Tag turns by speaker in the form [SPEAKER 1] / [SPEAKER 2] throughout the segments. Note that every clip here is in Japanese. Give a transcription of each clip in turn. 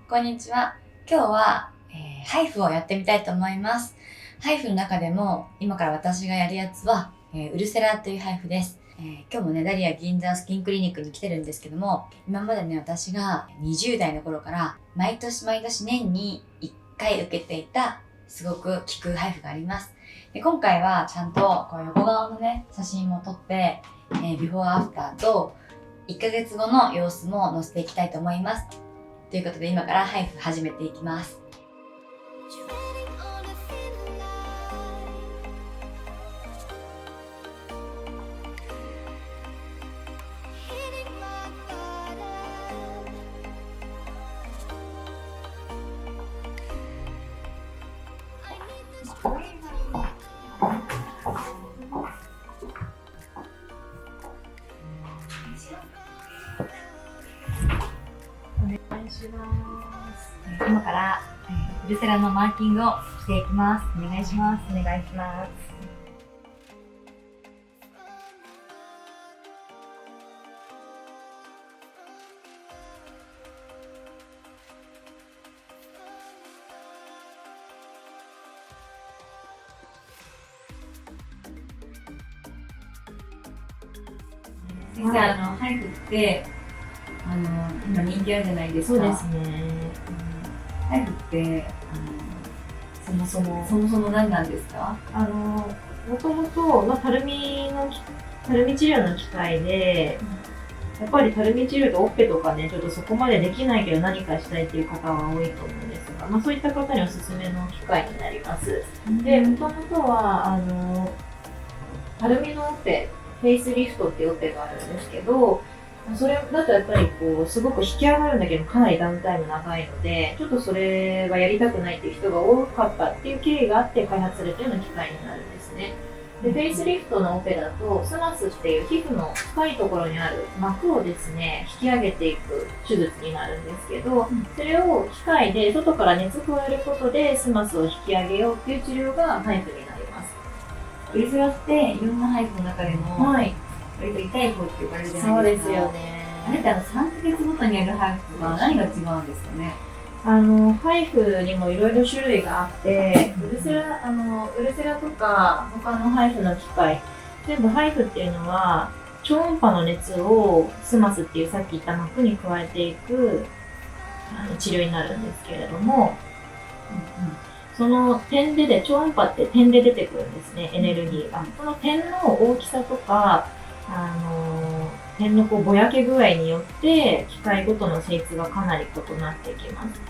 [SPEAKER 1] こんにちは。今日は、ハイフをやってみたいと思います。ハイフの中でも今から私がやるやつは、ウルセラというハイフです。今日もね、ダリア銀座スキンクリニックに来てるんですけども、今までね、私が20代の頃から毎年年に1回受けていたすごく効くハイフがあります。で、今回はちゃんとこう横顔のね、写真も撮って、ビフォーアフターと1ヶ月後の様子も載せていきたいと思います。ということで今からハイフ始めていきます。今から、ウルセラのマーキングをしていきます。お願いします。
[SPEAKER 2] お願いします。
[SPEAKER 1] 先生、ハイフって今人気あるじゃないですか。
[SPEAKER 2] そうですね。
[SPEAKER 1] ハイフってそもそも何なんですか？
[SPEAKER 2] もともとたるみ治療の機械で、やっぱりたるみ治療とオッペとかね、ちょっとそこまでできないけど何かしたいっていう方は多いと思うんですが、そういった方におすすめの機械になります。で、もともとはたるみのオッペ、フェイスリフトっていうオッペがあるんですけど、それだとやっぱりすごく引き上がるんだけどかなりダウンタイム長いので、ちょっとそれはやりたくないっていう人が多かったっていう経緯があって開発されたような機械になるんですね。で、フェイスリフトのオペだとスマスっていう皮膚の深いところにある膜をですね、引き上げていく手術になるんですけど、それを機械で外から熱加えることでスマスを引き上げようっていう治療がハイフになります。
[SPEAKER 1] ウルセラっていろんなハイフの中でも、割と痛い方って呼ばれるじゃないですか。
[SPEAKER 2] そうですよね。
[SPEAKER 1] あれって3ヶ月ごとにやるハイフは何が違うんですかね？
[SPEAKER 2] ハイフにもいろいろ種類があって、ウルセラとか他のハイフの機械、全部ハイフっていうのは超音波の熱をスマスっていうさっき言った膜に加えていく治療になるんですけれども、その点で超音波って点で出てくるんですね、エネルギーが。その点の大きさとか、点のぼやけ具合によって機械ごとの性質がかなり異なってきます。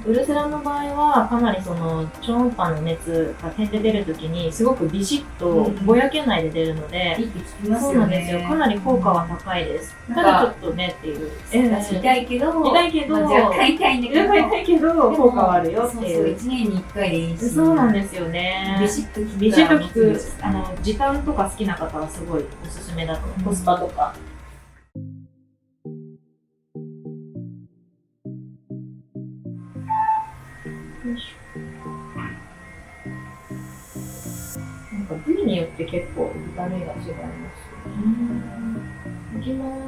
[SPEAKER 2] ウルセラの場合はかなりその超音波の熱が点で出るときにすごくビシッとぼやけないで出るので、そうなんですよ。かなり効果は高いです。ただちょっとねっていう。
[SPEAKER 1] 痛いけど、若干痛いんだ
[SPEAKER 2] けど、効果はあるよっていう。
[SPEAKER 1] 1年に1回でいいし。
[SPEAKER 2] そうなんですよね。
[SPEAKER 1] ビシッと効く。
[SPEAKER 2] 時短とか好きな方はすごいおすすめだと思う。コスパとか。なんか部位によって結構痛みが違います。いきます。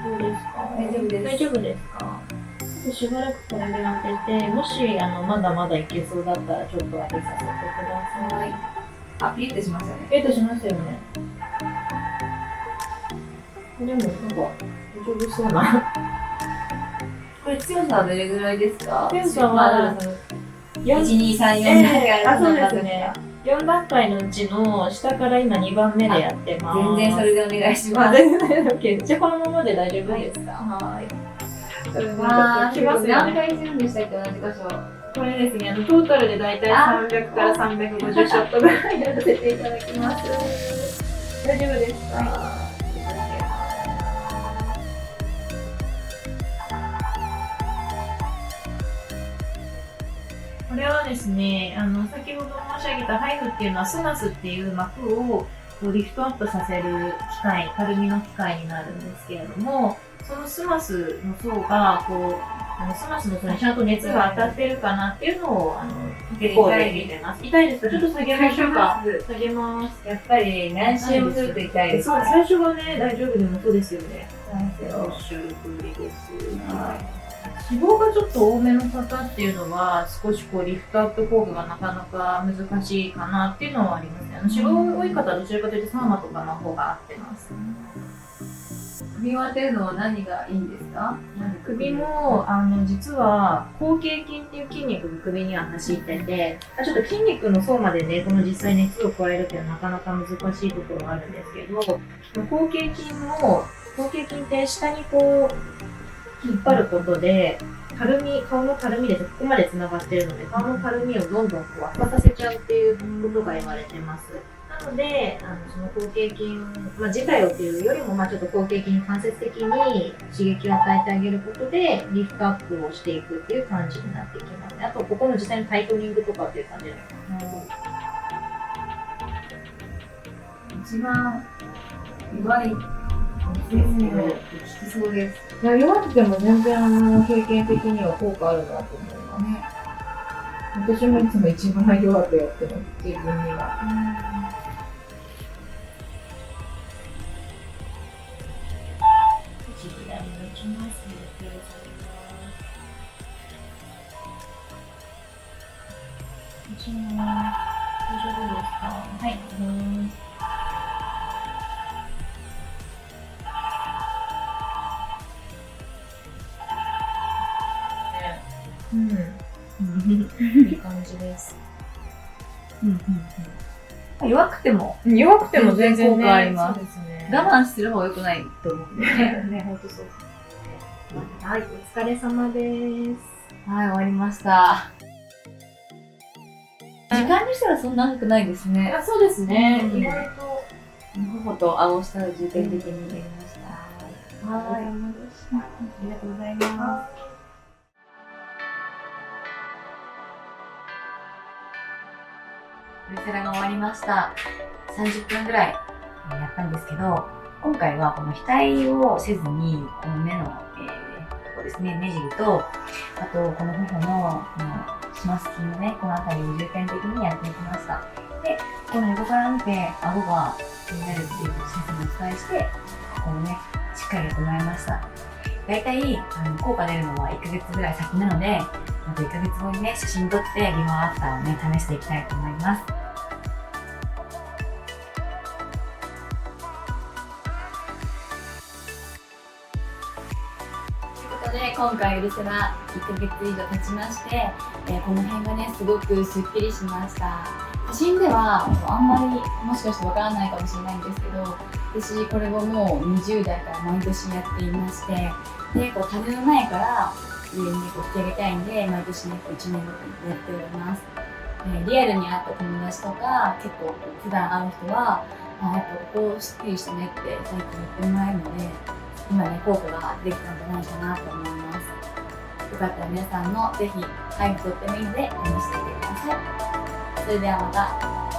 [SPEAKER 2] どうですか？
[SPEAKER 1] 大丈夫です。
[SPEAKER 2] 大丈夫ですか？しばらくこれで当てて、もしまだまだいけそうだったらちょっと当てさせてください。
[SPEAKER 1] あ、ピリッとしますよね。
[SPEAKER 2] ピリッとしますよね。でもなんか大丈夫そうな。
[SPEAKER 1] これ強さはどれぐらいですか？
[SPEAKER 2] 強さは
[SPEAKER 1] 1、2、3、4段階ある。
[SPEAKER 2] そうですね。4段階のうちの下から今2番目でやってます。
[SPEAKER 1] 全然それでお願いします。
[SPEAKER 2] じゃあこのままで大丈夫ですか？
[SPEAKER 1] はい。
[SPEAKER 2] きますよね。
[SPEAKER 1] 何回するんでしたっけ、同じ箇所。
[SPEAKER 2] これですね、トータルでだいたい300から350ショットぐらいやらせていただきます。大丈夫ですか？これはですね、先ほど申し上げたハイフっていうのはスマスっていう膜をリフトアップさせる機械、たるみの機械になるんですけれども、そのスマスの層がスマスのそれちゃんと熱が当たってるかなっていうのをエコーで見てます。痛いですか？ちょっと下げましょうか。下げます。
[SPEAKER 1] やっぱり何周もすると痛いです。
[SPEAKER 2] そう、最初はね、大丈夫でもそうですよね。
[SPEAKER 1] そう
[SPEAKER 2] おっしゃる通りです。脂肪がちょっと多めの方っていうのは、少しこうリフトアップ効果がなかなか難しいかなっていうのはありますね。脂肪が多い方はどちらかというとサーマとかの方が合ってます。
[SPEAKER 1] 首を当てるのは何がいいんですか？
[SPEAKER 2] 首も実は後頸筋っていう筋肉が首には走ってて、ちょっと筋肉の層までね、この実際熱を加えるっていうのはなかなか難しいところがあるんですけど、後頸筋って下にこう引っ張ることで、顔のたるみでここまで繋がってるので、顔のたるみをどんどんこう悪化させちゃうっていうことが言われてます。なので、その後頸筋、自体をっていうよりも、ちょっと後頸筋に間接的に刺激を与えてあげることで、リフトアップをしていくっていう感じになってきますね。あと、ここの実際のタイトニングとかっていう感じで。
[SPEAKER 1] 一番弱いですけど、効きそうです。
[SPEAKER 2] いや、弱くても全然経験的には効果あるなと思いますね。私もいつも一番弱くやってます、自分には。大丈夫ですか？はい。いい感じです。
[SPEAKER 1] 弱くても
[SPEAKER 2] 全然
[SPEAKER 1] 効果あります。
[SPEAKER 2] そうですね。
[SPEAKER 1] 我慢する方が良くないと思うんで。
[SPEAKER 2] ね、本当そうですね。はい、お疲れ様です。
[SPEAKER 1] はい、終わりました。時間にしたらそんな長くないですね。
[SPEAKER 2] そうですね。
[SPEAKER 1] 意
[SPEAKER 2] 外と
[SPEAKER 1] 頬と顎下を重点的にやりました。
[SPEAKER 2] はい、
[SPEAKER 1] ありがとうございます。ウルセラが終わりました。30分ぐらいやったんですけど、今回はこの額をせずに、この目の、ここですね、目尻と、あとこの頬のします筋のね、この辺りを重点的にやっていきました。で、この横から見て顎が気になるっていう先生にお伝えして、ここをね、しっかりやってもらいました。だいたい効果出るのは1ヶ月ぐらい先なので、また1ヶ月後にね、写真撮ってビフォーアフターをね、試していきたいと思います。で今回ウルセラ1ヶ月以上経ちまして、この辺がねすごくすっきりしました。写真ではあんまりもしかしてわからないかもしれないんですけど、私これをもう20代から毎年やっていまして、でこうたるむ前から上にこう引き上げたいんで、毎年ね1年ごとにやっております。リアルに会った友達とか結構普段会う人はやっぱここすっきりしたねって最近言ってもらえるので、今ね、効果ができたんじゃないかなと思います。よかったら皆さんもぜひ、ハイフとってもいいので試してみてください。それではまた。